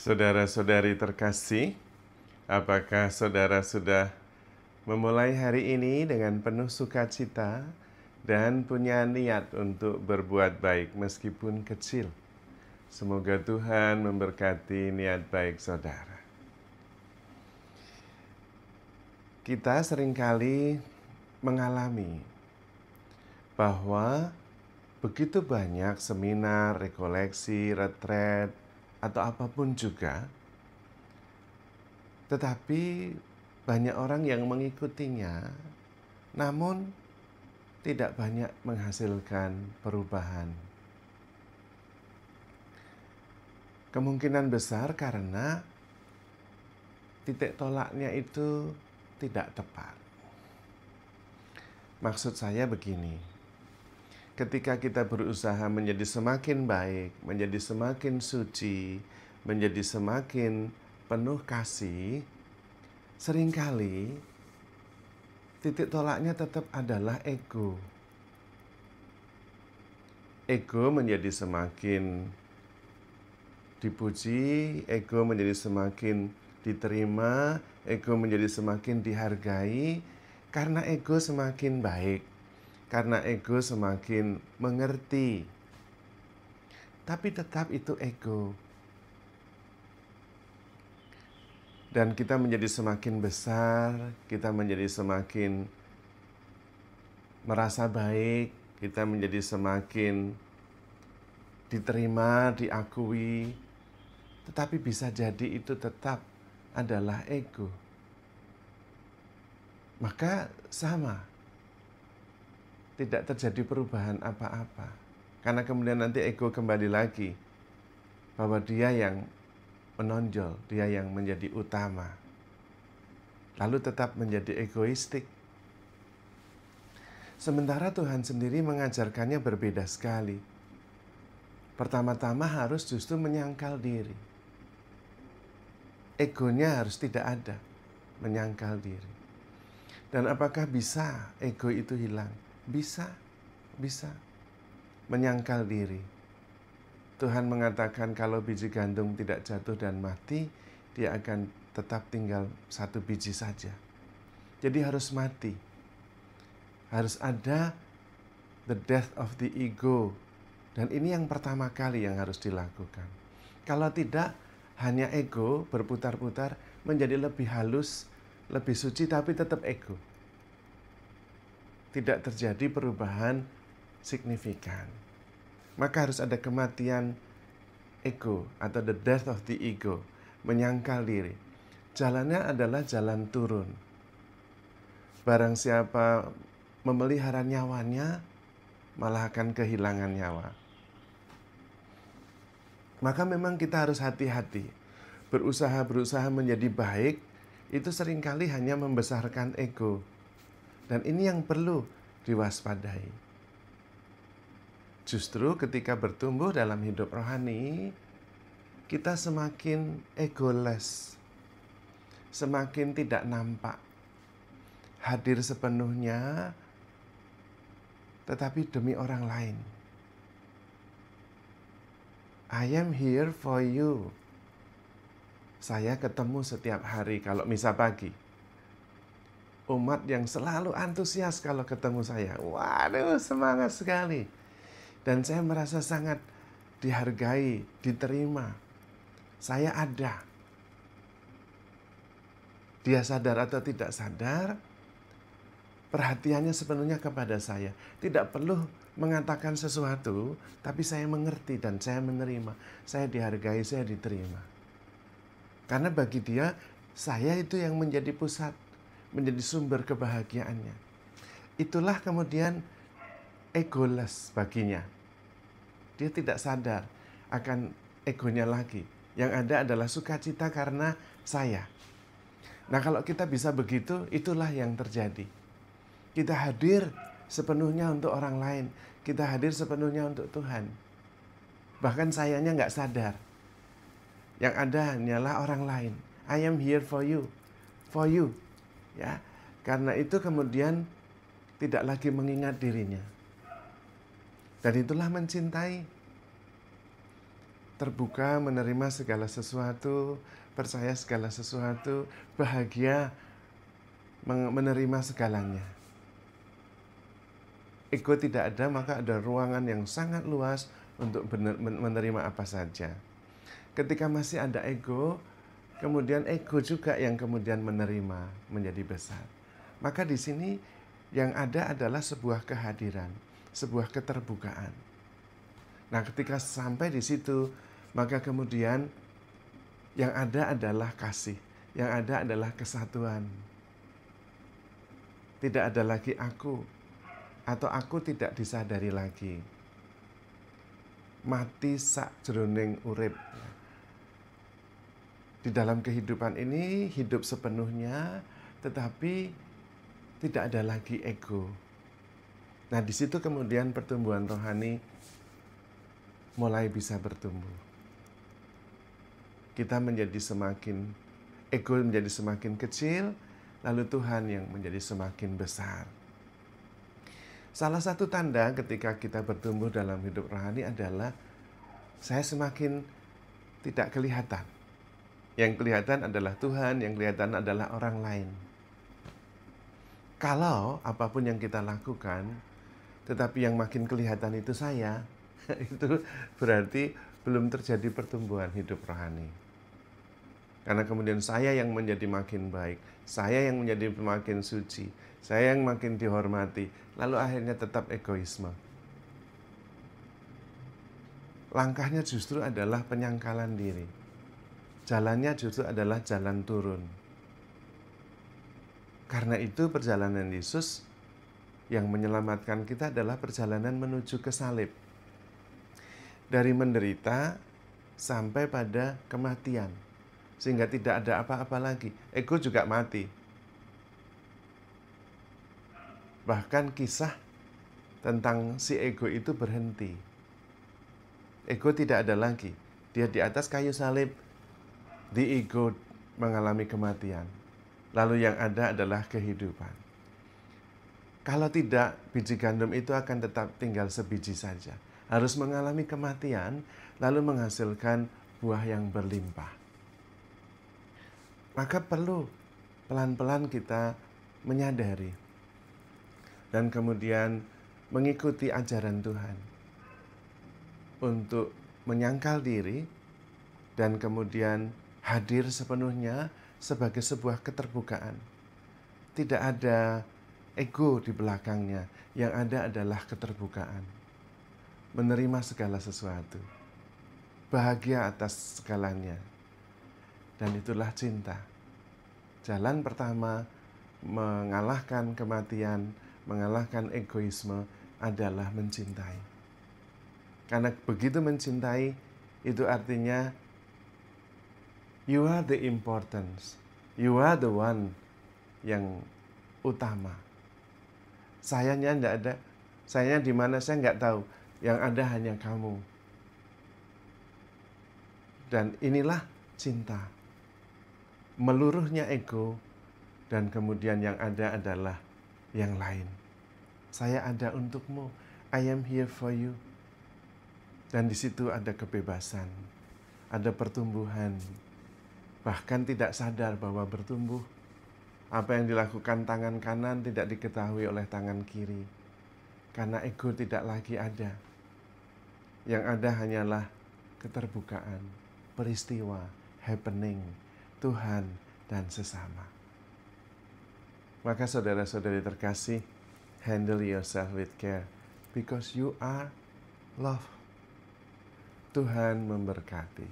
Saudara-saudari terkasih, apakah saudara sudah memulai hari ini dengan penuh sukacita dan punya niat untuk berbuat baik meskipun kecil? Semoga Tuhan memberkati niat baik saudara. Kita seringkali mengalami bahwa begitu banyak seminar, rekoleksi, retret, atau apapun juga, tetapi banyak orang yang mengikutinya, namun tidak banyak menghasilkan perubahan. Kemungkinan besar karena titik tolaknya itu tidak tepat. Maksud saya begini, ketika kita berusaha menjadi semakin baik, menjadi semakin suci, menjadi semakin penuh kasih, seringkali titik tolaknya tetap adalah ego. Ego menjadi semakin dipuji, ego menjadi semakin diterima, ego menjadi semakin dihargai, karena ego semakin baik, karena ego semakin mengerti. Tapi tetap itu ego. Dan kita menjadi semakin besar, kita menjadi semakin merasa baik, kita menjadi semakin diterima, diakui. Tetapi bisa jadi itu tetap adalah ego. Maka sama, tidak terjadi perubahan apa-apa. Karena kemudian nanti ego kembali lagi, bahwa dia yang menonjol, dia yang menjadi utama. Lalu tetap menjadi egoistik. Sementara Tuhan sendiri mengajarkannya berbeda sekali. Pertama-tama harus justru menyangkal diri. Egonya harus tidak ada, menyangkal diri. Dan apakah bisa ego itu hilang? Bisa. Menyangkal diri. Tuhan mengatakan kalau biji gandum tidak jatuh dan mati, dia akan tetap tinggal satu biji saja. Jadi harus mati. Harus ada the death of the ego. Dan ini yang pertama kali yang harus dilakukan. Kalau tidak, hanya ego berputar-putar menjadi lebih halus, lebih suci, tapi tetap ego. Tidak terjadi perubahan signifikan. Maka harus ada kematian ego atau the death of the ego, menyangkal diri. Jalannya adalah jalan turun. Barang siapa memelihara nyawanya, malah akan kehilangan nyawa. Maka memang kita harus hati-hati. Berusaha menjadi baik, itu seringkali hanya membesarkan ego. Dan ini yang perlu diwaspadai. Justru ketika bertumbuh dalam hidup rohani, kita semakin egoless, semakin tidak nampak, hadir sepenuhnya, tetapi demi orang lain. I am here for you. Saya ketemu setiap hari kalau misa pagi. Umat yang selalu antusias kalau ketemu saya. Waduh, semangat sekali. Dan saya merasa sangat dihargai, diterima. Saya ada. Dia sadar atau tidak sadar, perhatiannya sepenuhnya kepada saya. Tidak perlu mengatakan sesuatu, tapi saya mengerti dan saya menerima. Saya dihargai, saya diterima. Karena bagi dia, saya itu yang menjadi pusat, menjadi sumber kebahagiaannya. Itulah kemudian egoless baginya. Dia tidak sadar akan egonya lagi. Yang ada adalah sukacita karena saya. Nah, kalau kita bisa begitu, itulah yang terjadi. Kita hadir sepenuhnya untuk orang lain. Kita hadir sepenuhnya untuk Tuhan. Bahkan sayanya nggak sadar. Yang ada hanyalah orang lain. I am here for you. For you. Ya. Karena itu kemudian tidak lagi mengingat dirinya. Dan itulah mencintai. terbuka menerima segala sesuatu, percaya segala sesuatu, bahagia menerima segalanya. Ego tidak ada, maka ada ruangan yang sangat luas untuk menerima apa saja. Ketika masih ada ego, kemudian ego juga yang kemudian menerima menjadi besar. Maka di sini yang ada adalah sebuah kehadiran, sebuah keterbukaan. Nah, ketika sampai di situ, maka kemudian yang ada adalah kasih, yang ada adalah kesatuan. Tidak ada lagi aku, atau aku tidak disadari lagi. Mati sakjroning urip. Di dalam kehidupan ini hidup sepenuhnya, tetapi tidak ada lagi ego. Nah, di situ kemudian pertumbuhan rohani mulai bisa bertumbuh. Kita menjadi ego menjadi semakin kecil, lalu Tuhan yang menjadi semakin besar. Salah satu tanda ketika kita bertumbuh dalam hidup rohani adalah saya semakin tidak kelihatan. Yang kelihatan adalah Tuhan, yang kelihatan adalah orang lain. Kalau apapun yang kita lakukan, tetapi yang makin kelihatan itu saya, itu berarti belum terjadi pertumbuhan hidup rohani. Karena kemudian saya yang menjadi makin baik, saya yang menjadi makin suci, saya yang makin dihormati, lalu akhirnya tetap egoisme. Langkahnya justru adalah penyangkalan diri. Jalannya justru adalah jalan turun. Karena itu perjalanan Yesus yang menyelamatkan kita adalah perjalanan menuju ke salib. Dari menderita sampai pada kematian. Sehingga tidak ada apa-apa lagi. Ego juga mati. Bahkan kisah tentang si ego itu berhenti. Ego tidak ada lagi. Dia di atas kayu salib. The ego mengalami kematian. Lalu yang ada adalah kehidupan. Kalau tidak, biji gandum itu akan tetap tinggal sebiji saja. Harus mengalami kematian, lalu menghasilkan buah yang berlimpah. Maka perlu pelan-pelan kita menyadari dan kemudian mengikuti ajaran Tuhan untuk menyangkal diri dan kemudian hadir sepenuhnya sebagai sebuah keterbukaan. Tidak ada ego di belakangnya, yang ada adalah keterbukaan. Menerima segala sesuatu, bahagia atas segalanya. Dan itulah cinta. Jalan pertama mengalahkan kematian, mengalahkan egoisme adalah mencintai. Karena begitu mencintai, itu artinya you are the importance. You are the one yang utama. Sayanya tidak ada. Sayanya di mana saya nggak tahu. Yang ada hanya kamu. Dan inilah cinta. Meluruhnya ego dan kemudian yang ada adalah yang lain. Saya ada untukmu. I am here for you. Dan di situ ada kebebasan, ada pertumbuhan. Bahkan tidak sadar bahwa bertumbuh. Apa yang dilakukan tangan kanan tidak diketahui oleh tangan kiri. Karena ego tidak lagi ada. Yang ada hanyalah keterbukaan, peristiwa, happening, Tuhan dan sesama. Maka saudara-saudari terkasih, handle yourself with care because you are love. Tuhan memberkati.